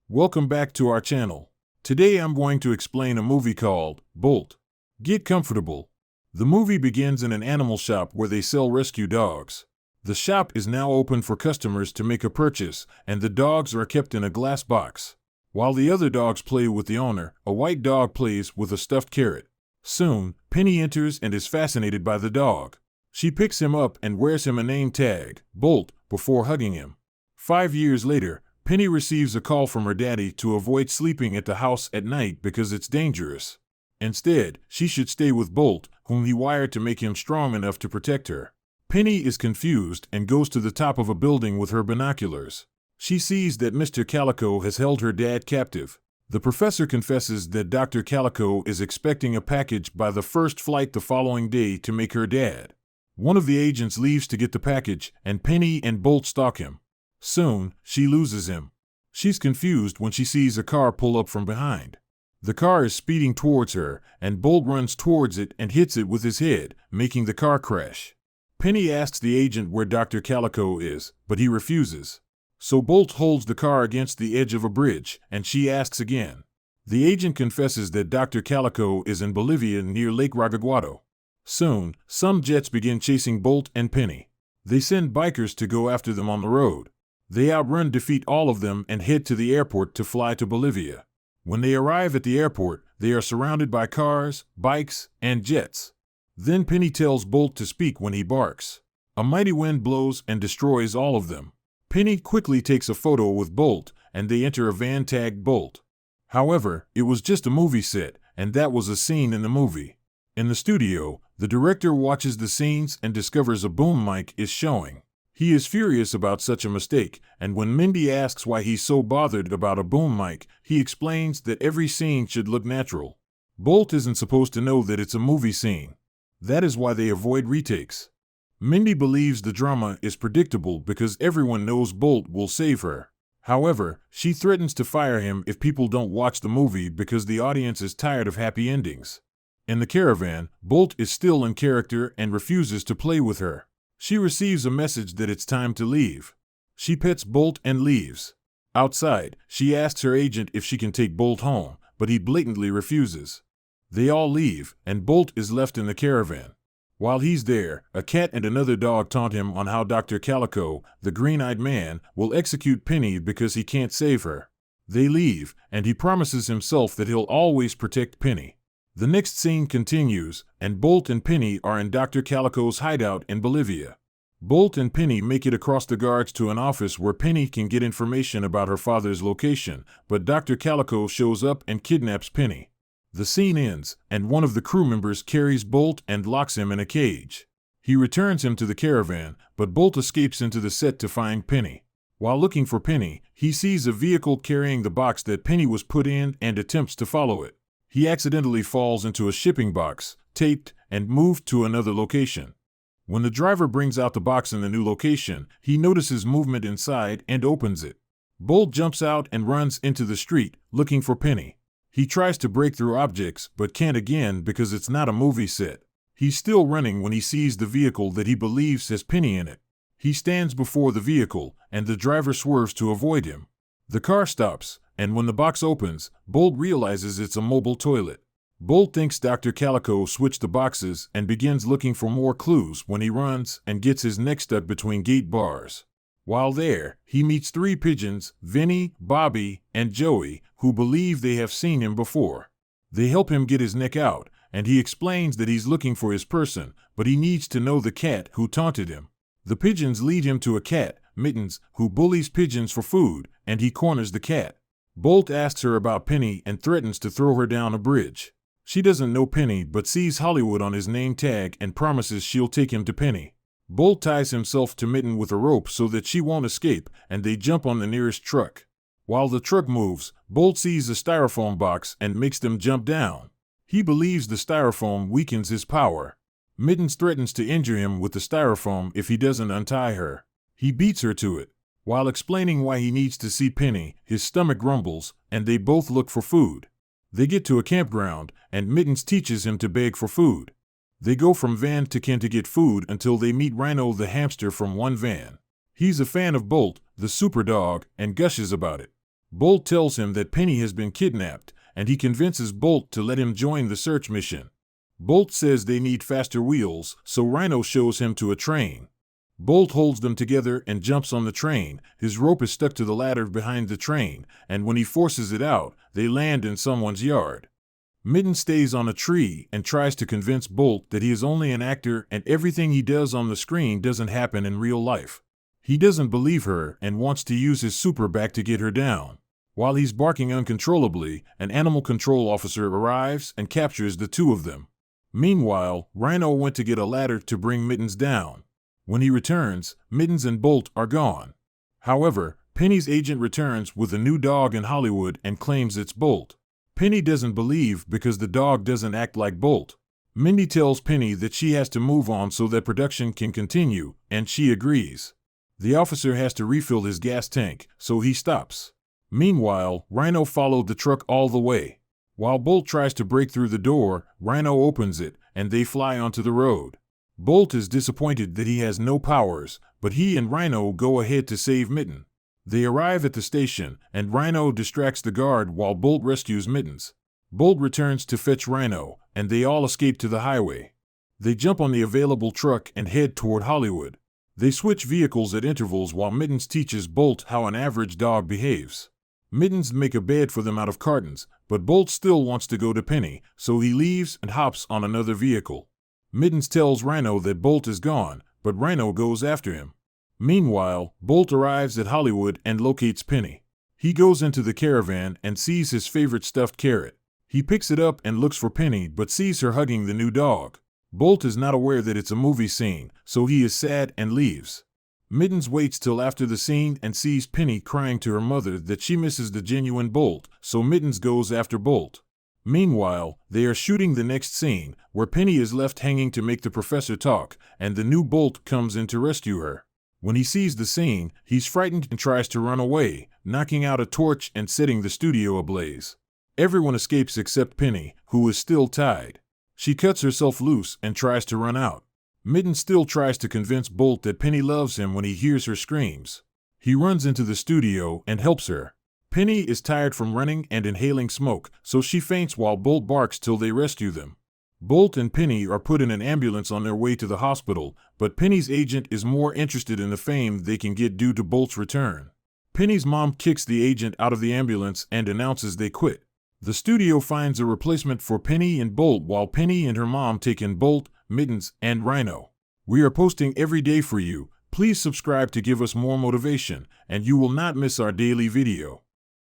Welcome back to our channel. Today I'm going to explain a movie called Bolt. Get comfortable. The movie begins in an animal shop where they sell rescue dogs. The shop is now open for customers to make a purchase, and the dogs are kept in a glass box. While the other dogs play with the owner, a white dog plays with a stuffed carrot. Soon, Penny enters and is fascinated by the dog. She picks him up and wears him a name tag, Bolt, before hugging him. 5 years later, Penny receives a call from her daddy to avoid sleeping at the house at night because it's dangerous. Instead, she should stay with Bolt, whom he wired to make him strong enough to protect her. Penny is confused and goes to the top of a building with her binoculars. She sees that Mr. Calico has held her dad captive. The professor confesses that Dr. Calico is expecting a package by the first flight the following day to make her dad. One of the agents leaves to get the package, and Penny and Bolt stalk him. Soon, she loses him. She's confused when she sees a car pull up from behind. The car is speeding towards her, and Bolt runs towards it and hits it with his head, making the car crash. Penny asks the agent where Dr. Calico is, but he refuses. So Bolt holds the car against the edge of a bridge, and she asks again. The agent confesses that Dr. Calico is in Bolivia near Lake Raguaguado. Soon, some jets begin chasing Bolt and Penny. They send bikers to go after them on the road. They outrun, defeat all of them, and head to the airport to fly to Bolivia. When they arrive at the airport, they are surrounded by cars, bikes, and jets. Then Penny tells Bolt to speak when he barks. A mighty wind blows and destroys all of them. Penny quickly takes a photo with Bolt, and they enter a van tagged Bolt. However, it was just a movie set, and that was a scene in the movie. In the studio, the director watches the scenes and discovers a boom mic is showing. He is furious about such a mistake, and when Mindy asks why he's so bothered about a boom mic, he explains that every scene should look natural. Bolt isn't supposed to know that it's a movie scene. That is why they avoid retakes. Mindy believes the drama is predictable because everyone knows Bolt will save her. However, she threatens to fire him if people don't watch the movie because the audience is tired of happy endings. In the caravan, Bolt is still in character and refuses to play with her. She receives a message that it's time to leave. She pets Bolt and leaves. Outside, she asks her agent if she can take Bolt home, but he blatantly refuses. They all leave, and Bolt is left in the caravan. While he's there, a cat and another dog taunt him on how Dr. Calico, the green-eyed man, will execute Penny because he can't save her. They leave, and he promises himself that he'll always protect Penny. The next scene continues, and Bolt and Penny are in Dr. Calico's hideout in Bolivia. Bolt and Penny make it across the guards to an office where Penny can get information about her father's location, but Dr. Calico shows up and kidnaps Penny. The scene ends, and one of the crew members carries Bolt and locks him in a cage. He returns him to the caravan, but Bolt escapes into the set to find Penny. While looking for Penny, he sees a vehicle carrying the box that Penny was put in and attempts to follow it. He accidentally falls into a shipping box, taped, and moved to another location. When the driver brings out the box in the new location, he notices movement inside and opens it. Bolt jumps out and runs into the street, looking for Penny. He tries to break through objects, but can't again because it's not a movie set. He's still running when he sees the vehicle that he believes has Penny in it. He stands before the vehicle, and the driver swerves to avoid him. The car stops, and when the box opens, Bolt realizes it's a mobile toilet. Bolt thinks Dr. Calico switched the boxes and begins looking for more clues when he runs and gets his neck stuck between gate bars. While there, he meets 3 pigeons, Vinny, Bobby, and Joey, who believe they have seen him before. They help him get his neck out, and he explains that he's looking for his person, but he needs to know the cat who taunted him. The pigeons lead him to a cat, Mittens, who bullies pigeons for food, and he corners the cat. Bolt asks her about Penny and threatens to throw her down a bridge. She doesn't know Penny but sees Hollywood on his name tag and promises she'll take him to Penny. Bolt ties himself to Mitten with a rope so that she won't escape, and they jump on the nearest truck. While the truck moves, Bolt sees a styrofoam box and makes them jump down. He believes the styrofoam weakens his power. Mittens threatens to injure him with the styrofoam if he doesn't untie her. He beats her to it. While explaining why he needs to see Penny, his stomach rumbles, and they both look for food. They get to a campground, and Mittens teaches him to beg for food. They go from van to can to get food until they meet Rhino the hamster from one van. He's a fan of Bolt, the super dog, and gushes about it. Bolt tells him that Penny has been kidnapped, and he convinces Bolt to let him join the search mission. Bolt says they need faster wheels, so Rhino shows him to a train. Bolt holds them together and jumps on the train. His rope is stuck to the ladder behind the train, and when he forces it out, they land in someone's yard. Mitten stays on a tree and tries to convince Bolt that he is only an actor and everything he does on the screen doesn't happen in real life. He doesn't believe her and wants to use his super back to get her down. While he's barking uncontrollably, an animal control officer arrives and captures the two of them. Meanwhile, Rhino went to get a ladder to bring Mittens down. When he returns, Mittens and Bolt are gone. However, Penny's agent returns with a new dog in Hollywood and claims it's Bolt. Penny doesn't believe because the dog doesn't act like Bolt. Mindy tells Penny that she has to move on so that production can continue, and she agrees. The officer has to refill his gas tank, so he stops. Meanwhile, Rhino followed the truck all the way. While Bolt tries to break through the door, Rhino opens it, and they fly onto the road. Bolt is disappointed that he has no powers, but he and Rhino go ahead to save Mitten. They arrive at the station, and Rhino distracts the guard while Bolt rescues Mittens. Bolt returns to fetch Rhino, and they all escape to the highway. They jump on the available truck and head toward Hollywood. They switch vehicles at intervals while Mittens teaches Bolt how an average dog behaves. Mittens make a bed for them out of cartons, but Bolt still wants to go to Penny, so he leaves and hops on another vehicle. Mittens tells Rhino that Bolt is gone, but Rhino goes after him. Meanwhile, Bolt arrives at Hollywood and locates Penny. He goes into the caravan and sees his favorite stuffed carrot. He picks it up and looks for Penny but sees her hugging the new dog. Bolt is not aware that it's a movie scene, so he is sad and leaves. Mittens waits till after the scene and sees Penny crying to her mother that she misses the genuine Bolt, so Mittens goes after Bolt. Meanwhile, they are shooting the next scene, where Penny is left hanging to make the professor talk, and the new Bolt comes in to rescue her. When he sees the scene, he's frightened and tries to run away, knocking out a torch and setting the studio ablaze. Everyone escapes except Penny, who is still tied. She cuts herself loose and tries to run out. Mitten still tries to convince Bolt that Penny loves him when he hears her screams. He runs into the studio and helps her. Penny is tired from running and inhaling smoke, so she faints while Bolt barks till they rescue them. Bolt and Penny are put in an ambulance on their way to the hospital, but Penny's agent is more interested in the fame they can get due to Bolt's return. Penny's mom kicks the agent out of the ambulance and announces they quit. The studio finds a replacement for Penny and Bolt while Penny and her mom take in Bolt, Mittens, and Rhino. We are posting every day for you. Please subscribe to give us more motivation, and you will not miss our daily video.